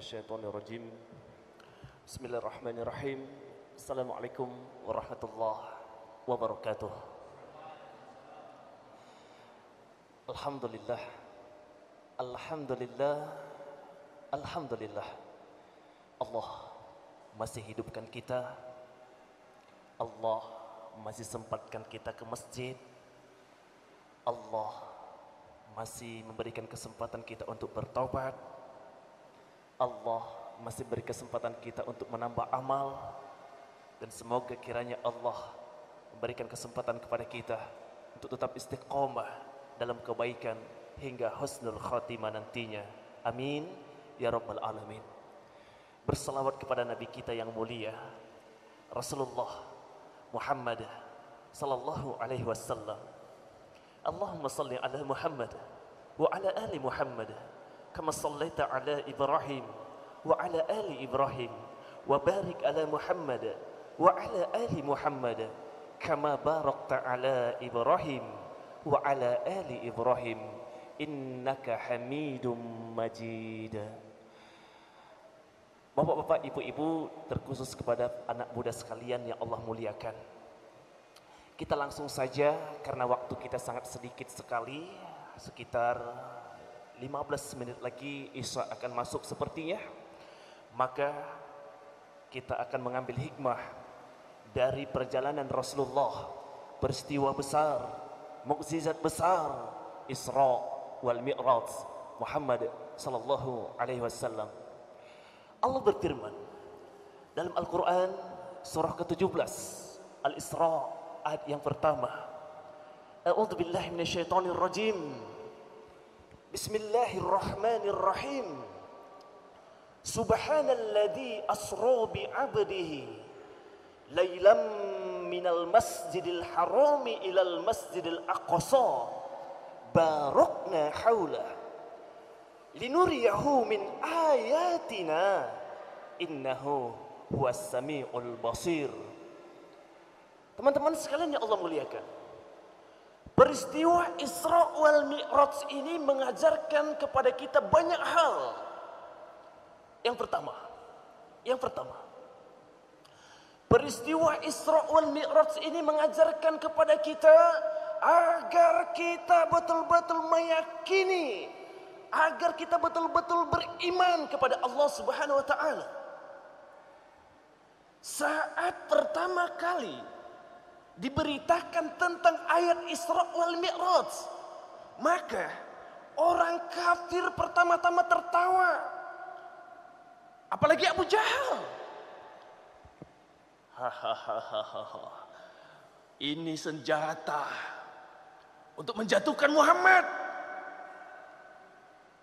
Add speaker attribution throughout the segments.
Speaker 1: minasyaitonirrajim. Bismillahirrahmanirrahim. Assalamualaikum warahmatullahi wabarakatuh. Alhamdulillah. Alhamdulillah. Alhamdulillah. Allah masih hidupkan kita. Allah masih sempatkan kita ke masjid. Allah masih memberikan kesempatan kita untuk bertaubat. Allah masih beri kesempatan kita untuk menambah amal. Dan semoga kiranya Allah memberikan kesempatan kepada kita untuk tetap istiqomah dalam kebaikan hingga husnul khatimah nantinya. Amin ya rabbal alamin. Berselawat kepada Nabi kita yang mulia Rasulullah Muhammad sallallahu alaihi wasallam. Allahumma salli ala Muhammad wa ala ali Muhammad kama sallaita ala Ibrahim wa ala ali Ibrahim wa barik ala Muhammad wa ala ali Muhammad kama barakta ala Ibrahim wa ala ali Ibrahim innaka Hamidum Majid. Bapak-bapak, ibu-ibu, terkhusus kepada anak muda sekalian yang Allah muliakan, kita langsung saja karena waktu kita sangat sedikit sekali, sekitar 15 menit lagi Isya akan masuk sepertinya. Maka kita akan mengambil hikmah dari perjalanan Rasulullah, peristiwa besar, mukjizat besar Isra wal Mi'raj Muhammad sallallahu alaihi wasallam. Allah berfirman dalam Al-Quran surah ke-17 Al-Isra ayat yang pertama. A'udzu billahi minasyaitonir rajim. Bismillahirrahmanirrahim. Subhanalladzi asra bi 'abdihi lailam minal masjidil harami ilal masjidil aqsa barakna haula linuriyahu min ayatina innahu huwas samiul basir. Teman-teman sekalian yang Allah muliakan, peristiwa Isra wal Mi'raj ini mengajarkan kepada kita banyak hal. Yang pertama, peristiwa Isra wal Mi'raj ini mengajarkan kepada kita agar kita betul-betul meyakini, agar kita betul-betul beriman kepada Allah Subhanahu wa taala. Saat pertama kali diberitakan tentang ayat Isra wal Mi'raj, maka orang kafir pertama-tama tertawa, apalagi Abu Jahal. Hahaha, ini senjata untuk menjatuhkan Muhammad.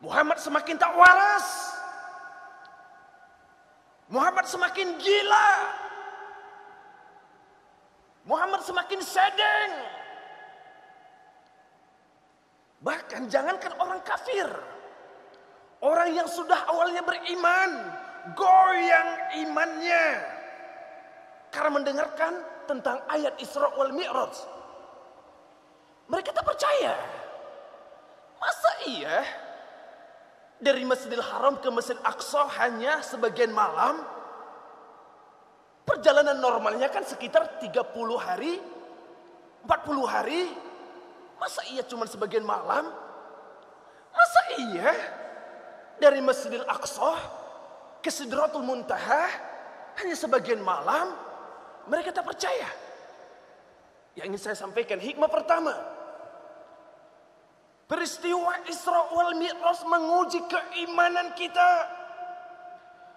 Speaker 1: Muhammad semakin tak waras, Muhammad semakin gila, Muhammad semakin sedeng. Bahkan jangankan orang kafir, orang yang sudah awalnya beriman, goyang imannya karena mendengarkan tentang ayat Isra wal Mi'raj. Mereka tak percaya. Masa iya dari Masjidil Haram ke Masjid Aqsa hanya sebagian malam? Perjalanan normalnya kan sekitar 30 hari, 40 hari. Masa iya cuma sebagian malam? Masa iya dari Masjidil Aqsa ke Sidratul Muntaha hanya sebagian malam? Mereka tak percaya. Yang ingin saya sampaikan, hikmah pertama, peristiwa Isra wal Mi'raj menguji keimanan kita,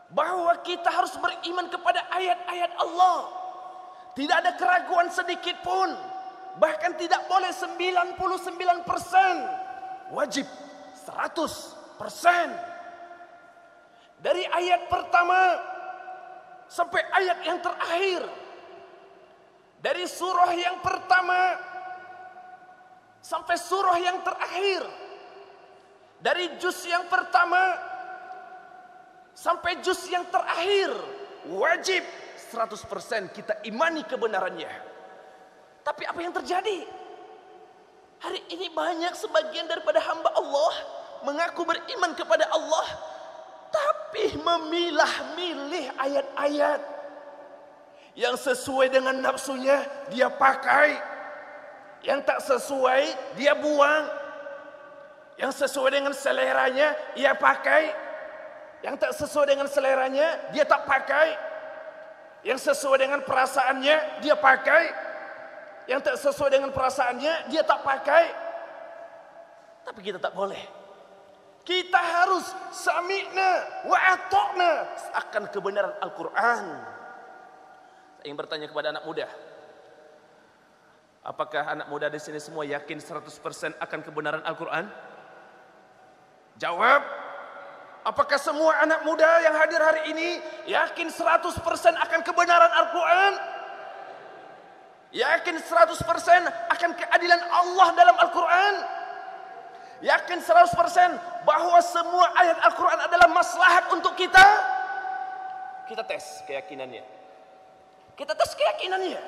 Speaker 1: bahwa kita harus beriman kepada ayat-ayat Allah. Tidak ada keraguan sedikit pun. Bahkan tidak boleh 99%. Wajib 100%. Dari ayat pertama sampai ayat yang terakhir. Dari surah yang pertama sampai surah yang terakhir. Dari juz yang pertama sampai juz yang terakhir, wajib 100% kita imani kebenarannya. Tapi apa yang terjadi? Hari ini banyak sebagian daripada hamba Allah mengaku beriman kepada Allah, tapi
Speaker 2: Tapi memilah-milih ayat-ayat yang sesuai dengan nafsunya dia pakai, yang tak sesuai dia buang, yang sesuai dengan seleranya ia pakai, yang tak sesuai dengan seleranya dia tak pakai, yang sesuai dengan perasaannya dia pakai, yang tak sesuai dengan perasaannya dia tak pakai. Tapi kita tak boleh. Kita harus sami'na wa ata'na akan kebenaran Al-Quran. Saya ingin bertanya kepada anak muda, apakah anak muda di sini semua yakin 100% akan kebenaran Al-Quran? Jawab. Apakah semua anak muda yang hadir hari ini yakin 100% akan kebenaran Al-Quran? Yakin 100% akan keadilan Allah dalam Al-Quran? Yakin 100% bahwa semua ayat Al-Quran adalah maslahat untuk kita? Kita tes keyakinannya. Kita tes keyakinannya.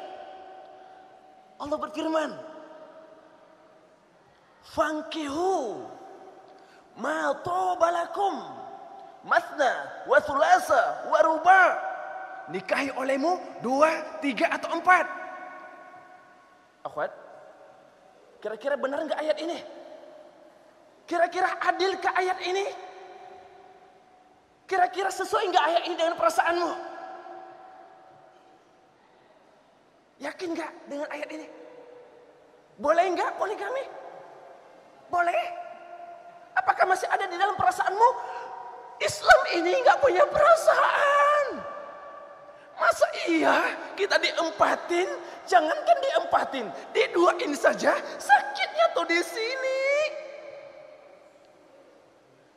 Speaker 2: Allah berfirman, "Fankihu ma tobalakum masna wa thulasa wa ruba." Nikahi olehmu 2, 3 atau 4. Akhwat, kira-kira benar enggak ayat ini? Kira-kira adil ke ayat ini? Kira-kira sesuai enggak ayat ini dengan perasaanmu? Yakin enggak dengan ayat ini? Boleh enggak poligami? Boleh? Apakah masih ada di dalam perasaanmu? Islam ini enggak punya perasaan. Masa iya kita diempatin? Jangankan diempatin, diduain saja sakitnya tuh di sini.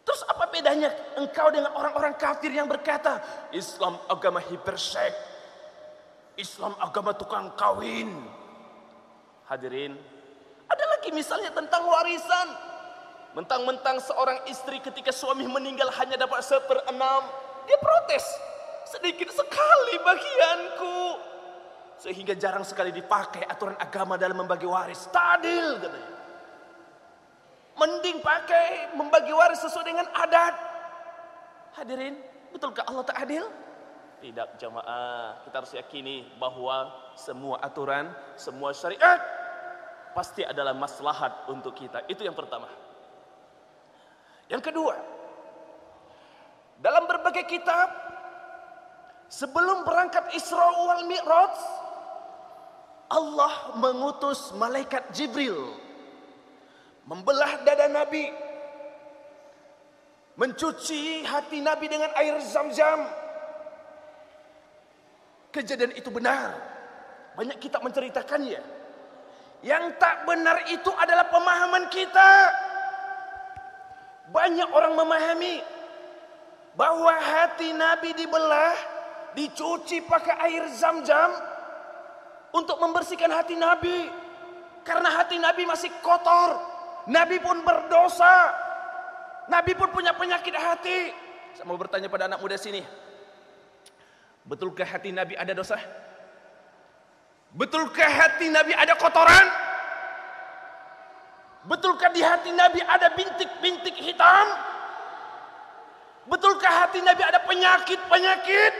Speaker 2: Terus apa bedanya engkau dengan orang-orang kafir yang berkata, Islam agama hiperseks, Islam agama tukang kawin. Hadirin, ada lagi misalnya tentang warisan. Mentang-mentang seorang istri ketika suami meninggal hanya dapat 1/6, dia protes. Sedikit sekali bagianku. Sehingga jarang sekali dipakai aturan agama dalam membagi waris. Tak adil katanya. Mending pakai membagi waris sesuai dengan adat. Hadirin, betulkah Allah tak adil? Tidak jamaah. Kita harus yakini bahwa semua aturan, semua syariat pasti adalah maslahat untuk kita. Itu yang pertama. Yang kedua, dalam berbagai kitab sebelum berangkat Isra wal Mi'raj, Allah mengutus malaikat Jibril membelah dada Nabi, mencuci hati Nabi dengan air Zam-Zam. Kejadian itu benar. Banyak kitab menceritakannya. Yang tak benar itu adalah pemahaman kita. Banyak orang memahami bahwa hati Nabi dibelah, dicuci pakai air Zam-Zam untuk membersihkan hati Nabi. Karena hati Nabi masih kotor. Nabi pun berdosa. Nabi pun punya penyakit hati. Saya mau bertanya pada anak muda sini, betulkah hati Nabi ada dosa? Betulkah hati Nabi ada kotoran? Betulkah di hati Nabi ada bintik-bintik hitam? Betulkah hati Nabi ada penyakit-penyakit?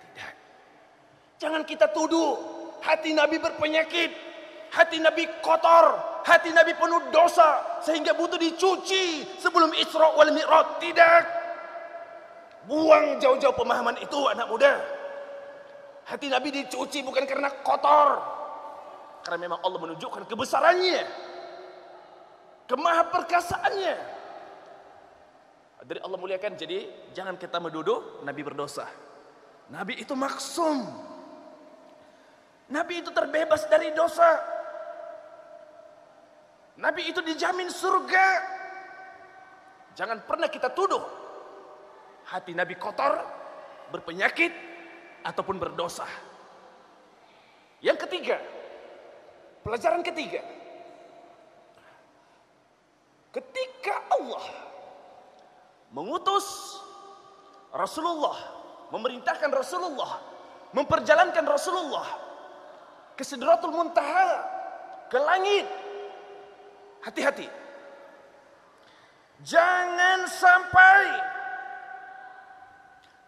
Speaker 2: Tidak. Jangan kita tuduh hati Nabi berpenyakit, hati Nabi kotor, hati Nabi penuh dosa sehingga butuh dicuci sebelum Isra wal Mi'raj. Tidak. Buang jauh-jauh pemahaman itu anak muda. Hati Nabi dicuci bukan karena kotor, karena memang Allah menunjukkan kebesarannya, kemahaperkasaannya. Dari Allah muliakan. Jadi jangan kita menuduh Nabi berdosa. Nabi itu maksum. Nabi itu terbebas dari dosa. Nabi itu dijamin surga. Jangan pernah kita tuduh hati Nabi kotor, berpenyakit, ataupun berdosa. Yang ketiga, pelajaran ketiga, ketika Allah mengutus Rasulullah, memerintahkan Rasulullah, memperjalankan Rasulullah ke Sidratul Muntaha, ke langit, hati-hati. Jangan sampai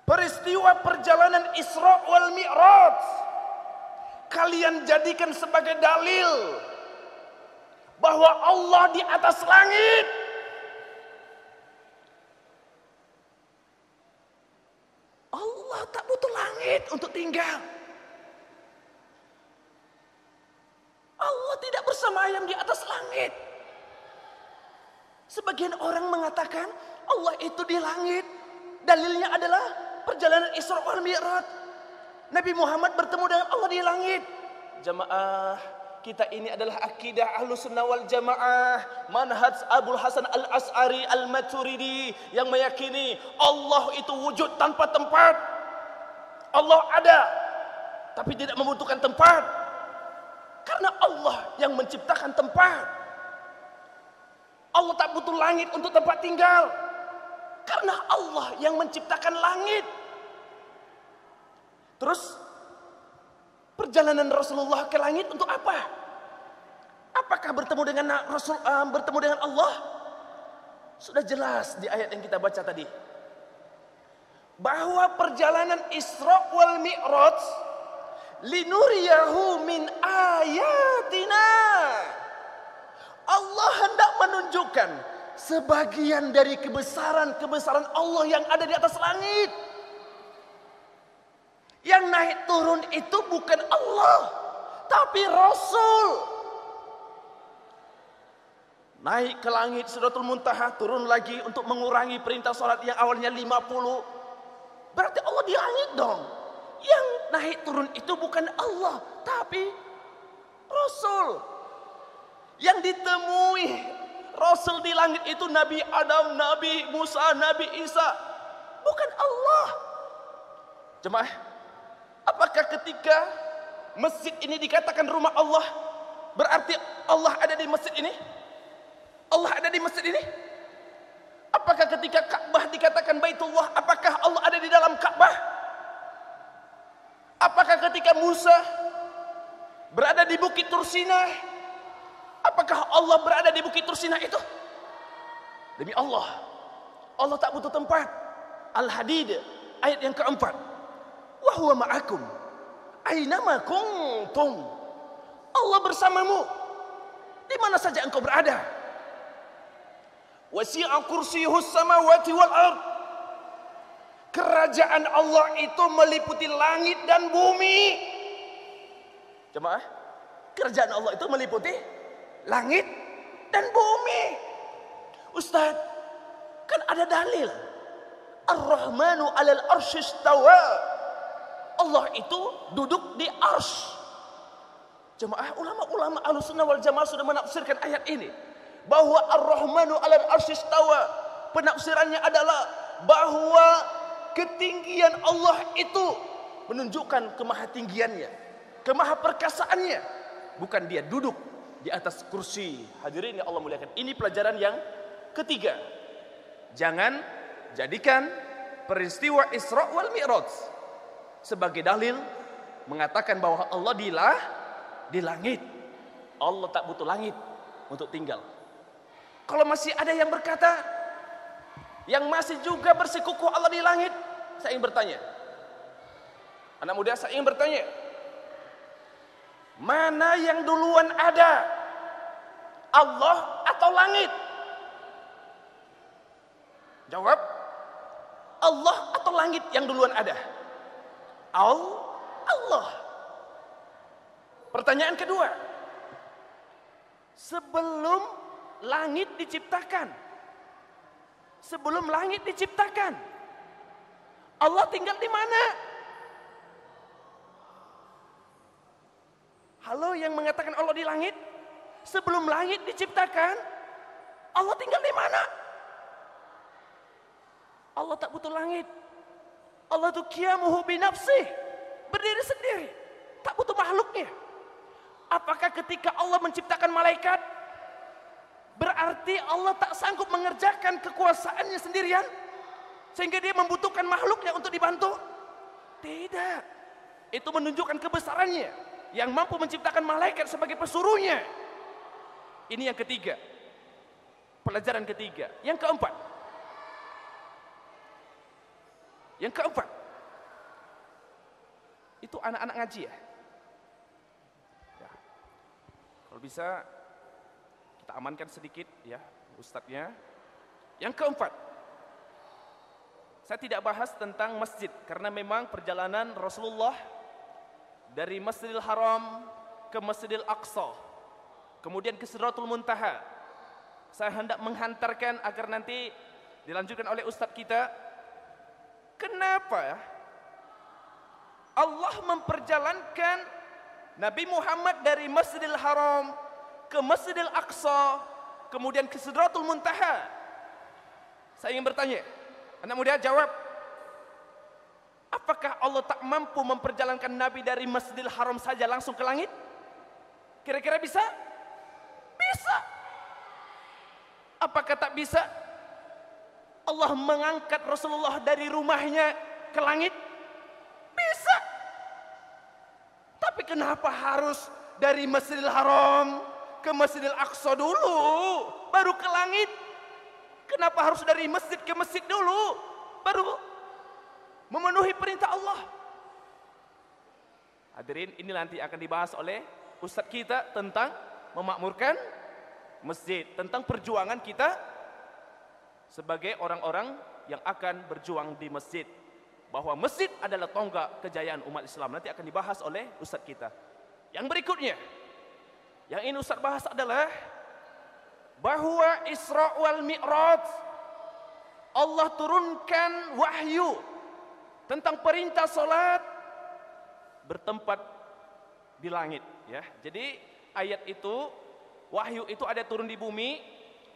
Speaker 2: peristiwa perjalanan Isra wal Mi'raj kalian jadikan sebagai dalil bahwa Allah di atas langit. Allah tak butuh langit untuk tinggal. Allah tidak bersemayam di atas langit. Sebagian orang mengatakan Allah itu di langit. Dalilnya adalah perjalanan Isra wal Mi'raj. Nabi Muhammad bertemu dengan Allah di langit. Jamaah, kita ini adalah akidah Ahlussunnah wal Jamaah, manhaj Abul Hasan Al-Asy'ari Al-Maturidi yang meyakini Allah itu wujud tanpa tempat. Allah ada tapi tidak membutuhkan tempat. Karena Allah yang menciptakan tempat. Allah tak butuh langit untuk tempat tinggal. Karena Allah yang menciptakan langit. Terus perjalanan Rasulullah ke langit untuk apa? Apakah bertemu dengan bertemu dengan Allah? Sudah jelas di ayat yang kita baca tadi. Bahwa perjalanan Isra wal Mi'raj linuriyahu min ayatina. Allah hendak menunjukkan sebagian dari kebesaran-kebesaran Allah yang ada di atas langit. Yang naik turun itu bukan Allah, tapi Rasul. Naik ke langit Sidratul Muntaha, turun lagi untuk mengurangi perintah salat yang awalnya 50. Berarti Allah di langit dong. Yang naik turun itu bukan Allah, tapi Rasul. Yang ditemui Rasul di langit itu Nabi Adam, Nabi Musa, Nabi Isa, bukan Allah. Jemaah, apakah ketika masjid ini dikatakan rumah Allah, berarti Allah ada di masjid ini? Allah ada di masjid ini? Apakah ketika Ka'bah dikatakan Baitullah, apakah Allah ada di dalam Ka'bah? Apakah ketika Musa berada di Bukit Tursinah, apakah Allah berada di Bukit Tursinah itu? Demi Allah, Allah tak butuh tempat. Al-Hadid ayat yang keempat. Wa huwa ma'akum aynama kuntum. Allah bersamamu di mana saja engkau berada. Wasi'a kursiyuhus samawati wal ard. Kerajaan Allah itu meliputi langit dan bumi. Jemaah, kerajaan Allah itu meliputi langit dan bumi. Ustaz, kan ada dalil. Ar-Rahmanu 'alal arsy istawa. Allah itu duduk di arsy. Jemaah, ulama-ulama Ahlussunnah wal Jamaah sudah menafsirkan ayat ini bahwa Ar-Rahmanu 'alal arsy istawa. Penafsirannya adalah bahwa ketinggian Allah itu menunjukkan kemahatinggiannya, kemahaperkasaannya. Bukan dia duduk di atas kursi. Hadirin yang Allah muliakan, ini pelajaran yang ketiga. Jangan jadikan peristiwa Isra wal Mi'raj sebagai dalil mengatakan bahwa Allah di langit. Allah tak butuh langit untuk tinggal. Kalau masih ada yang berkata, yang masih juga bersikukuh Allah di langit, saya ingin bertanya. Anak muda, saya ingin bertanya. Mana yang duluan ada? Allah atau langit? Jawab. Allah atau langit yang duluan ada? Allah. Pertanyaan kedua. Sebelum langit diciptakan, Allah tinggal di mana? Halo yang mengatakan Allah di langit. Sebelum langit diciptakan, Allah tinggal di mana? Allah tak butuh langit. Allah itu qiyamuhu binafsih, berdiri sendiri, tak butuh makhluknya. Apakah ketika Allah menciptakan malaikat, berarti Allah tak sanggup mengerjakan kekuasaannya sendirian, sehingga dia membutuhkan makhluknya untuk dibantu? Tidak. Itu menunjukkan kebesarannya, yang mampu menciptakan malaikat sebagai pesuruhnya. Ini yang ketiga, pelajaran ketiga. Yang keempat, Itu anak-anak ngaji ya? Ya. Kalau bisa kita amankan sedikit ya ustadznya. Yang keempat, saya tidak bahas tentang masjid karena memang perjalanan Rasulullah dari Masjidil Haram ke Masjidil Aqsa, kemudian ke Sidratul Muntaha. Saya hendak menghantarkan agar nanti dilanjutkan oleh ustadz kita. Kenapa Allah memperjalankan Nabi Muhammad dari Masjidil Haram ke Masjidil Aqsa, kemudian ke Sidratul Muntaha? Saya ingin bertanya, anak muda jawab. Apakah Allah tak mampu memperjalankan Nabi dari Masjidil Haram saja langsung ke langit? Kira-kira bisa? Bisa. Apakah tak bisa Allah mengangkat Rasulullah dari rumahnya ke langit? Bisa. Tapi kenapa harus dari Masjidil Haram ke Masjidil Aqsa dulu, baru ke langit? Kenapa harus dari masjid ke masjid dulu, baru memenuhi perintah Allah? Hadirin, ini nanti akan dibahas oleh ustadz kita tentang memakmurkan masjid, tentang perjuangan kita sebagai orang-orang yang akan berjuang di masjid, bahwa masjid adalah tonggak kejayaan umat Islam. Nanti akan dibahas oleh ustadz kita. Yang berikutnya, yang ini ustadz bahas adalah bahwa Isra wal Mi'raj, Allah turunkan wahyu tentang perintah salat bertempat di langit ya. Jadi ayat itu, wahyu itu ada turun di bumi,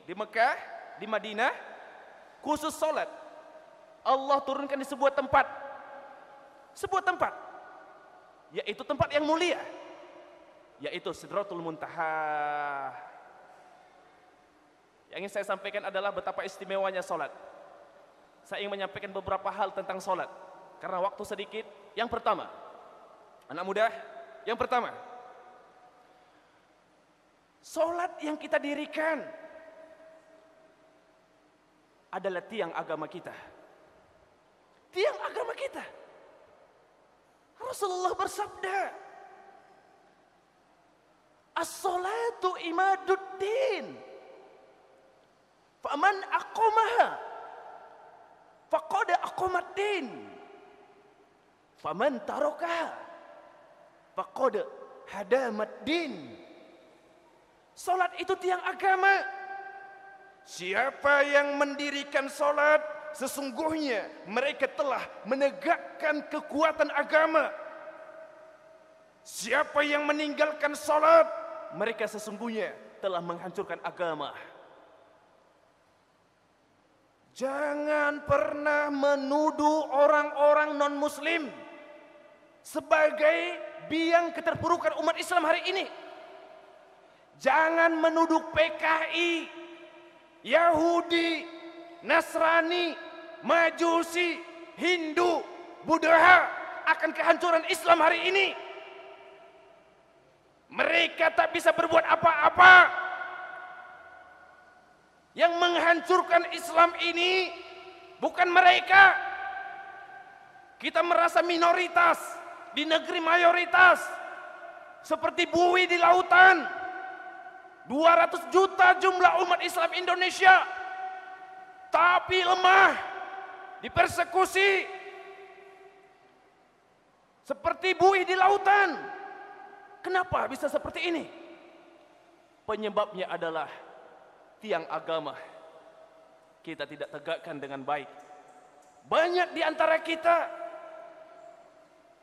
Speaker 2: di Mekah, di Madinah, khusus salat Allah turunkan di sebuah tempat, yaitu tempat yang mulia, yaitu Sidratul Muntaha. Yang ingin saya sampaikan adalah betapa istimewanya salat. Saya ingin menyampaikan beberapa hal tentang salat karena waktu sedikit. Yang pertama, anak muda, yang pertama, salat yang kita dirikan adalah tiang agama kita. Tiang agama kita. Rasulullah bersabda, as-salatu imaduddin. Faman aqamaha faqad aqamaddin. Faman tarakaha faqad hadamaddin. Salat itu tiang agama. Siapa yang mendirikan salat, sesungguhnya mereka telah menegakkan kekuatan agama. Siapa yang meninggalkan salat, mereka sesungguhnya telah menghancurkan agama. Jangan pernah menuduh orang-orang non-muslim sebagai biang keterpurukan umat Islam hari ini. Jangan menuduh PKI, Yahudi, Nasrani, Majusi, Hindu, Buddha akan kehancuran Islam hari ini. Mereka tak bisa berbuat apa-apa. Yang menghancurkan Islam ini bukan mereka. Kita merasa minoritas di negeri mayoritas, seperti buih di lautan. 200 juta jumlah umat Islam Indonesia, tapi lemah, dipersekusi seperti buih di lautan. Kenapa bisa seperti ini? Penyebabnya adalah tiang agama kita tidak tegakkan dengan baik. Banyak di antara kita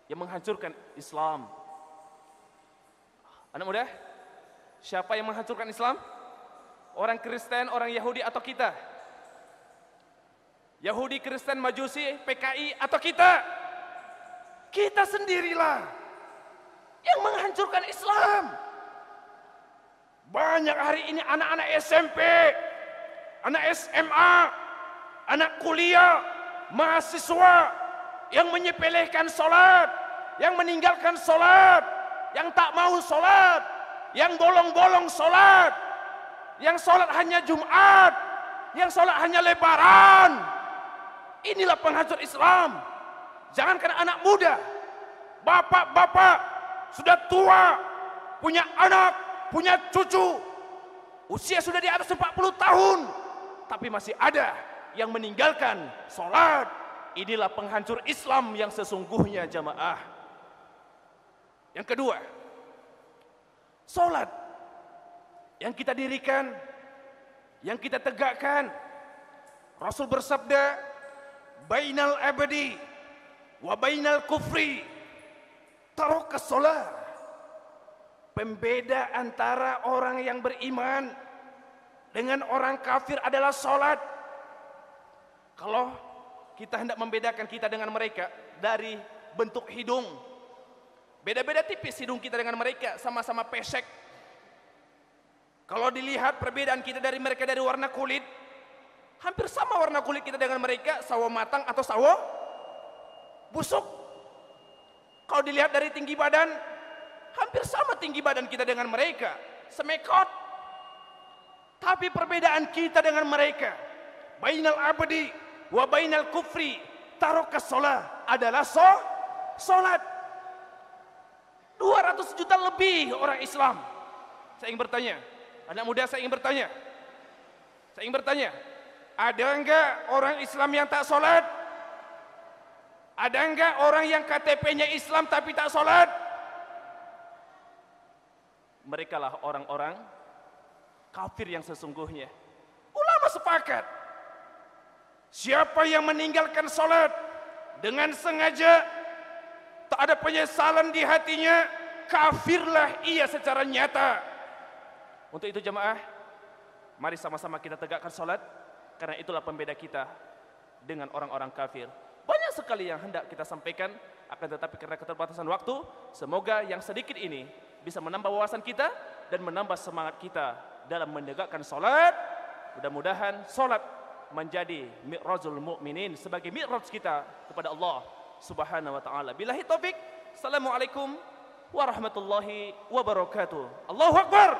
Speaker 2: yang menghancurkan Islam. Anak muda, siapa yang menghancurkan Islam? Orang Kristen, orang Yahudi, atau kita? Yahudi, Kristen, Majusi, PKI, atau kita? Kita sendirilah yang menghancurkan Islam. Banyak hari ini anak-anak SMP, anak SMA, anak kuliah, mahasiswa yang menyepelekan salat, yang meninggalkan salat, yang tak mau salat, yang bolong-bolong salat, yang salat hanya Jumat, yang salat hanya Lebaran. Inilah penghancur Islam. Jangankan anak muda, bapak-bapak sudah tua, punya anak, punya cucu, usia sudah di atas 40 tahun, tapi masih ada yang meninggalkan sholat. Inilah penghancur Islam yang sesungguhnya, jamaah. Yang kedua, sholat yang kita dirikan, yang kita tegakkan, Rasul bersabda, bainal abadi wa bainal kufri tarokas sholat. Pembeda antara orang yang beriman dengan orang kafir adalah sholat. Kalau kita hendak membedakan kita dengan mereka dari bentuk hidung, beda-beda tipis hidung kita dengan mereka, sama-sama pesek. Kalau dilihat perbedaan kita dari mereka dari warna kulit, hampir sama warna kulit kita dengan mereka, sawo matang atau sawo busuk. Kalau dilihat dari tinggi badan, hampir sama tinggi badan kita dengan mereka, semekot. Tapi perbedaan kita dengan mereka, bainal abdi wa bainal kufri tarokas sholat, adalah sholat. 200 juta lebih orang Islam. Saya ingin bertanya, anak muda, saya ingin bertanya, ada enggak orang Islam yang tak sholat? Ada enggak orang yang KTP-nya Islam tapi tak sholat? Mereka lah orang-orang kafir yang sesungguhnya. Ulama sepakat, siapa yang meninggalkan sholat dengan sengaja, tak ada penyesalan di hatinya, kafirlah ia secara nyata. Untuk itu jemaah, mari sama-sama kita tegakkan sholat, karena itulah pembeda kita dengan orang-orang kafir. Banyak sekali yang hendak kita sampaikan, akan tetapi karena keterbatasan waktu, semoga yang sedikit ini bisa menambah wawasan kita dan menambah semangat kita dalam menegakkan sholat. Mudah-mudahan sholat menjadi mi'rajul mu'minin, sebagai mi'raj kita kepada Allah Subhanahu wa ta'ala. Billahi taufik. Assalamualaikum warahmatullahi wabarakatuh. Allahu Akbar.